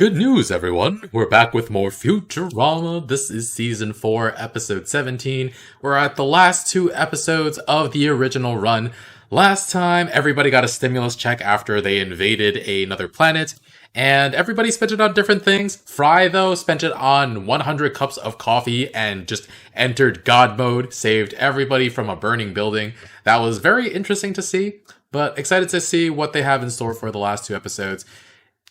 Good news, everyone! We're back with more Futurama. This is Season 4, Episode 17. We're at the last 2 episodes of the original run. Last time, everybody got a stimulus check after they invaded another planet, and everybody spent it on different things. Fry, though, spent it on 100 cups of coffee and just entered God mode, saved everybody from a burning building. That was very interesting to see, but excited to see what they have in store for the last 2 episodes.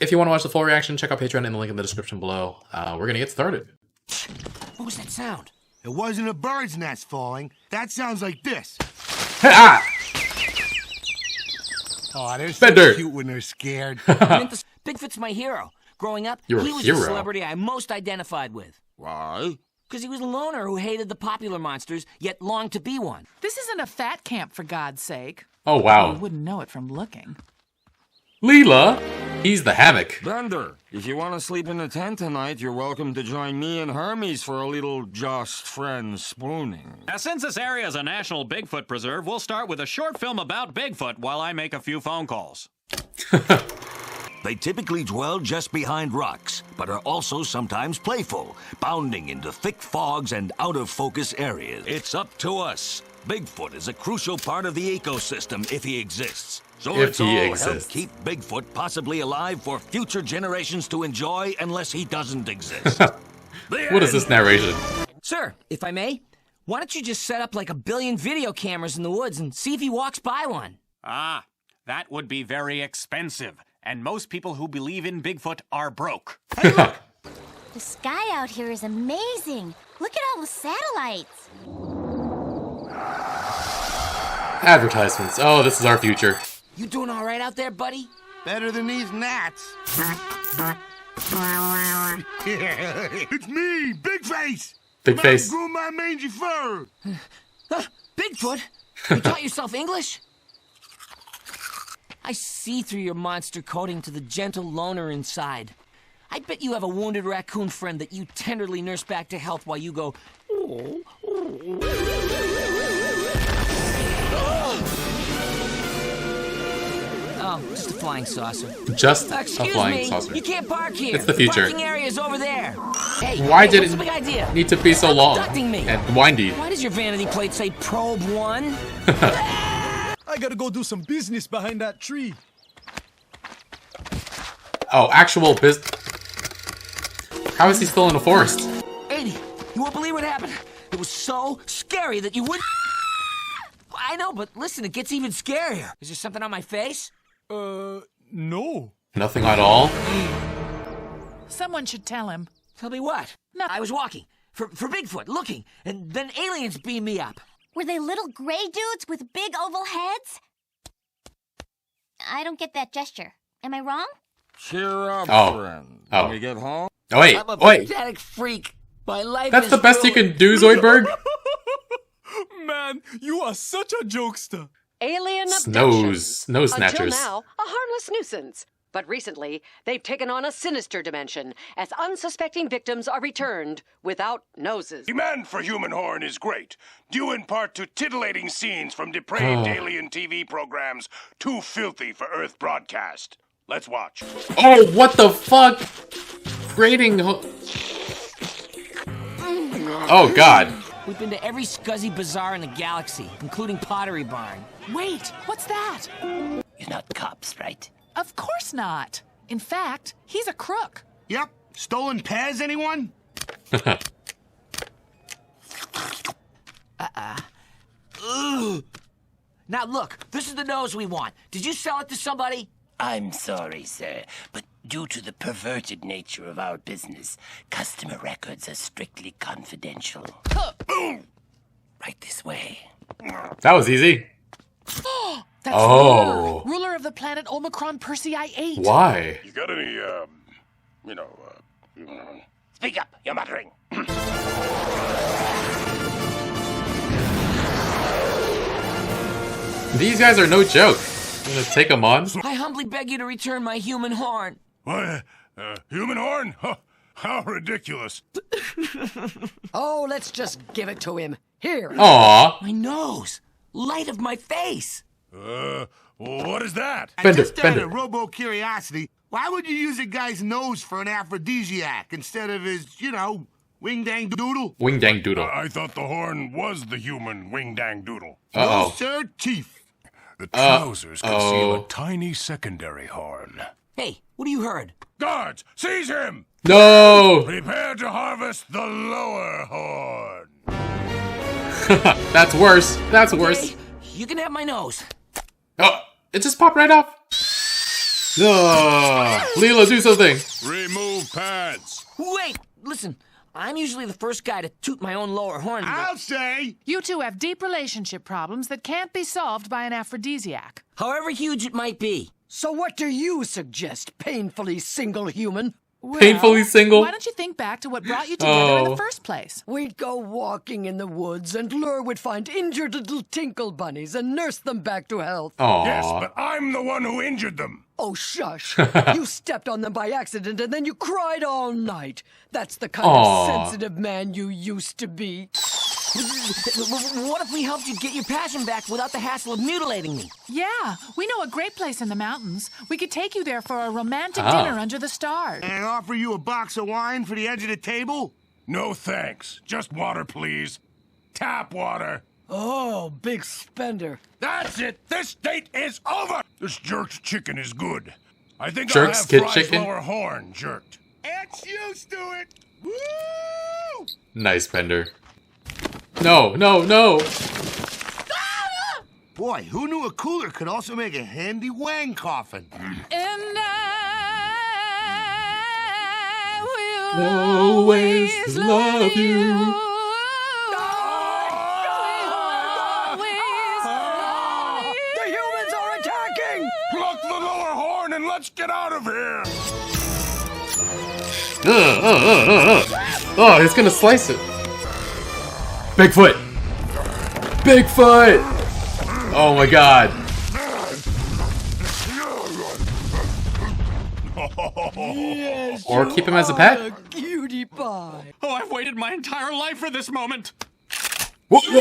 If you want to watch the full reaction, check out Patreon in the link in the description below. We're going to get started. What was that sound? It wasn't a bird's nest falling. That sounds like this. Ah! Oh, they're Bender. so cute when they're scared. Bigfoot's my hero. Growing up, You're a he was hero. the celebrity I most identified with. Why? Because he was a loner who hated the popular monsters, yet longed to be one. This isn't a fat camp, for God's sake. Oh, You wow. wouldn't know it from looking. Leela! He's the hammock. Bender, if you want to sleep in the tent tonight, you're welcome to join me and Hermes for a little just friends spooning. Since this area is a national Bigfoot preserve, we'll start with a short film about Bigfoot while I make a few phone calls. They typically dwell just behind rocks, but are also sometimes playful, bounding into thick fogs and out-of-focus areas. It's up to us. Bigfoot is a crucial part of the ecosystem if he exists. So If let's he all exists. help keep Bigfoot possibly alive for future generations to enjoy unless he doesn't exist. What is this narration? Sir, if I may, why don't you just set up like a billion video cameras in the woods and see if he walks by one? Ah, that would be very expensive, and most people who believe in Bigfoot are broke. Hey, look! The sky out here is amazing. Look at all the satellites. Advertisements. Oh, this is our future. You doing all right out there, buddy? Better than these gnats. It's me, Big Face. Big face. Grew my mangy fur. Bigfoot? You taught yourself English? I see through your monster coating to the gentle loner inside. I bet you have a wounded raccoon friend that you tenderly nurse back to health while you go... Oh, just a flying saucer. Just a Excuse flying me, saucer. you can't park here. It's the future. Parking area is over there. Hey, Why hey, did what's it the big idea? need to be so Stop long abducting me. and windy? Why does your vanity plate say Probe 1? I gotta go do some business behind that tree. Oh, actual How is he still in the forest? 80, you won't believe what happened. It was so scary that you would... I know, but listen, it gets even scarier. Is there something on my face? No. Nothing at all? Someone should tell him. Tell me what? No. I was walking, for Bigfoot, looking, and then aliens beamed me up. Were they little gray dudes with big oval heads? I don't get that gesture. Am I wrong? Cheer up, Oh. friend. Oh. When we get home, Oh, wait. I'm a Wait. pathetic freak. My life That's is the best you ruined. can do, Zoidberg? Man, you are such a jokester. Alien Snow Until snatchers. now, a harmless nuisance. But recently, they've taken on a sinister dimension as unsuspecting victims are returned without noses. Demand for human horn is great, due in part to tittillating scenes from depraved alien TV programs too filthy for Earth broadcast. Let's watch. Oh, what the fuck? Grading. Oh, God. We've been to every scuzzy bazaar in the galaxy, including Pottery Barn. Wait, what's that? You're not cops, right? Of course not. In fact, he's a crook. Yep. Stolen Pez, anyone? Ugh. Now look, this is the nose we want. Did you sell it to somebody? I'm sorry, sir, but due to the perverted nature of our business, customer records are strictly confidential. Right this way. That was easy. That's Oh. ruler of the planet Omicron Persei 8. Why? You got any, Speak up, you're muttering. These guys are no joke. You gonna take them on? I humbly beg you to return my human horn. what? Human horn? Huh, how ridiculous. Oh, let's just give it to him. Here. Aw. My nose. Light of my face. What is that? I Bender, just had Bender. a robo-curiosity. Why would you use a guy's nose for an aphrodisiac instead of his, wing dang doodle? Wing dang doodle. I thought the horn was the human wing dang doodle. No, sir, teeth. The trousers conceal a tiny secondary horn. Hey, what have you heard? Guards, seize him! No! Prepare to harvest the lower horn. That's worse. That's worse. You can have my nose. Oh, it just popped right off. Leela, do something. Remove pants. Wait, listen. I'm usually the first guy to toot my own lower horn. I'll say. You two have deep relationship problems that can't be solved by an aphrodisiac. However huge it might be. So what do you suggest, painfully single human? Well, Painfully single. Why don't you think back to what brought you together in the first place? We'd go walking in the woods, and Lure would find injured little tinkle bunnies and nurse them back to health. Aww. Yes, but I'm the one who injured them. Oh, shush. You stepped on them by accident, and then you cried all night. That's the kind Aw. of sensitive man you used to be. What if we helped you get your passion back without the hassle of mutilating me? Yeah, we know a great place in the mountains. We could take you there for a romantic dinner under the stars. And offer you a box of wine for the edge of the table? No thanks. Just water, please. Tap water. Oh, big spender. That's it. This date is over. This jerk's chicken is good. I think Jerk's I'll kid have Fry's chicken? lower horn jerked. It's used to it. Woo! Nice, Bender. No, no, no. Boy, who knew a cooler could also make a handy wang coffin? And I will Always love you. The humans are attacking! Pluck the lower horn and let's get out of here. Oh, it's gonna slice it. Bigfoot! Bigfoot! Oh my god. Yes, Or keep him as a pet? a cutie pie. Oh, I've waited my entire life for this moment. Whoa, Hey,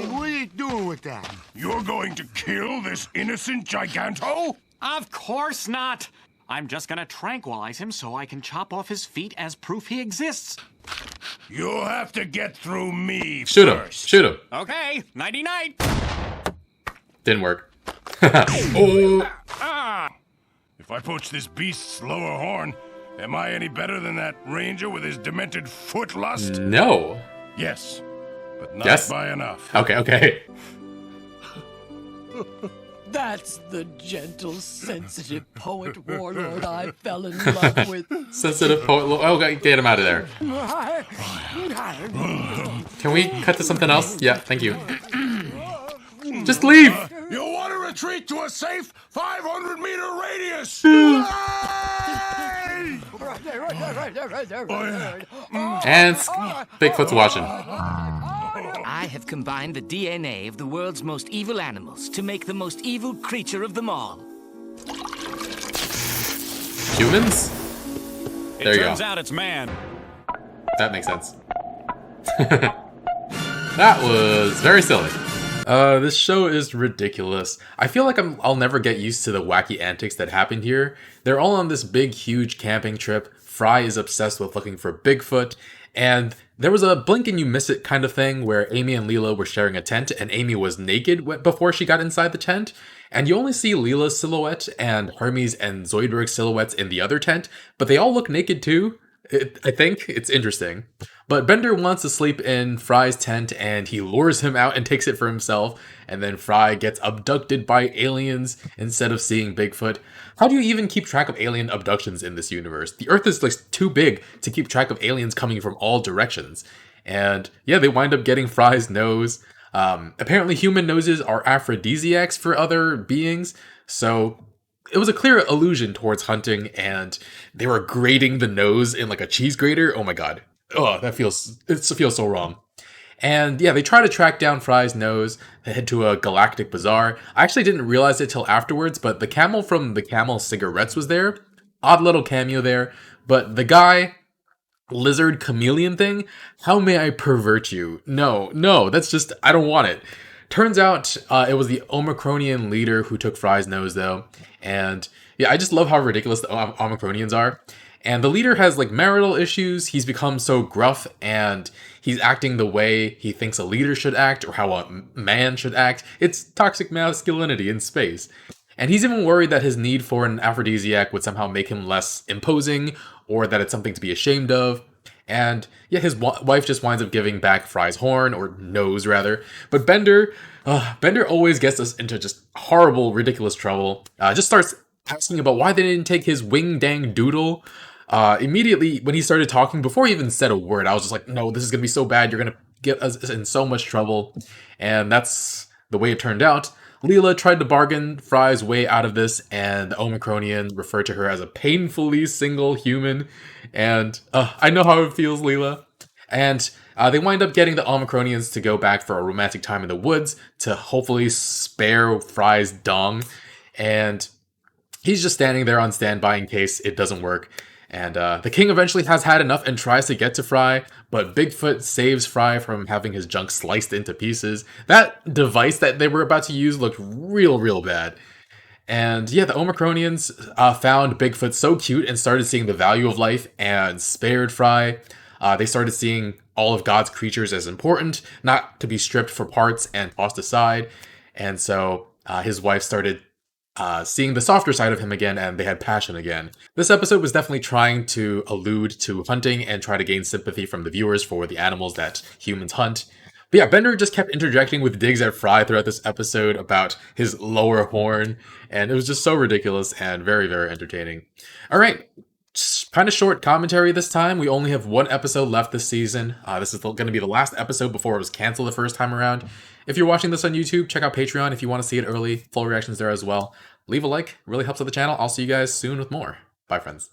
what are you doing with that? You're going to kill this innocent giganto? Of course not. I'm just gonna tranquilize him so I can chop off his feet as proof he exists. You'll have to get through me Shoot him. first. Shoot him. Okay, nighty-night. Didn't work. Oh. If I poach this beast's lower horn, am I any better than that ranger with his demented foot lust? No. Yes, but not Yes? by enough. Okay, okay. That's the gentle, sensitive poet warlord I fell in love with. Sensitive poet. Okay, get him out of there. Can we cut to something else? Yeah, thank you. Just leave! You want to retreat to a safe 500-meter radius? And Bigfoot's watching. I have combined the DNA of the world's most evil animals to make the most evil creature of them all. Humans? There you Turns go. out it's man. That makes sense. That was very silly. This show is ridiculous. I feel like I'll never get used to the wacky antics that happened here. They're all on this big, huge camping trip. Fry is obsessed with looking for Bigfoot. And there was a blink and you miss it kind of thing where Amy and Leela were sharing a tent and Amy was naked before she got inside the tent. And you only see Leela's silhouette and Hermes and Zoidberg's silhouettes in the other tent, but they all look naked too. I think it's interesting. But Bender wants to sleep in Fry's tent and he lures him out and takes it for himself. And then Fry gets abducted by aliens instead of seeing Bigfoot. How do you even keep track of alien abductions in this universe? The Earth is like too big to keep track of aliens coming from all directions. And yeah, they wind up getting Fry's nose. Apparently human noses are aphrodisiacs for other beings. So it was a clear allusion towards hunting, and they were grating the nose in like a cheese grater. Oh my god. Oh, it feels so wrong. And yeah, they try to track down Fry's nose. They head to a galactic bazaar. I actually didn't realize it till afterwards, but the camel from the Camel Cigarettes was there. Odd little cameo there. But the guy, lizard chameleon thing, how may I pervert you? No, that's just, I don't want it. Turns out it was the Omicronian leader who took Fry's nose, though. And yeah, I just love how ridiculous the Omicronians are. And the leader has like marital issues. He's become so gruff and he's acting the way he thinks a leader should act or how a man should act. It's toxic masculinity in space. And he's even worried that his need for an aphrodisiac would somehow make him less imposing or that it's something to be ashamed of. And yeah, his wife just winds up giving back Fry's horn, or nose rather. But Bender always gets us into just horrible, ridiculous trouble. Just starts asking about why they didn't take his wing dang doodle. Immediately when he started talking, before he even said a word, I was just like, no, this is gonna be so bad. You're gonna get us in so much trouble. And that's the way it turned out. Leela tried to bargain Fry's way out of this, and the Omicronian referred to her as a painfully single human. And I know how it feels, Leela. And they wind up getting the Omicronians to go back for a romantic time in the woods to hopefully spare Fry's dong. And he's just standing there on standby in case it doesn't work. And the king eventually has had enough and tries to get to Fry, but Bigfoot saves Fry from having his junk sliced into pieces. That device that they were about to use looked real bad. And yeah, the Omicronians found Bigfoot so cute and started seeing the value of life and spared Fry. They started seeing all of God's creatures as important, not to be stripped for parts and tossed aside. And so his wife started seeing the softer side of him again, and they had passion again. This episode was definitely trying to allude to hunting and try to gain sympathy from the viewers for the animals that humans hunt. But yeah, Bender just kept interjecting with digs at Fry throughout this episode about his lower horn, and it was just so ridiculous and very entertaining. Alright, kind of short commentary this time. We only have one episode left this season. This is going to be the last episode before it was canceled the first time around. If you're watching this on YouTube, check out Patreon if you want to see it early. Full reactions there as well. Leave a like, really helps out the channel. I'll see you guys soon with more. Bye, friends.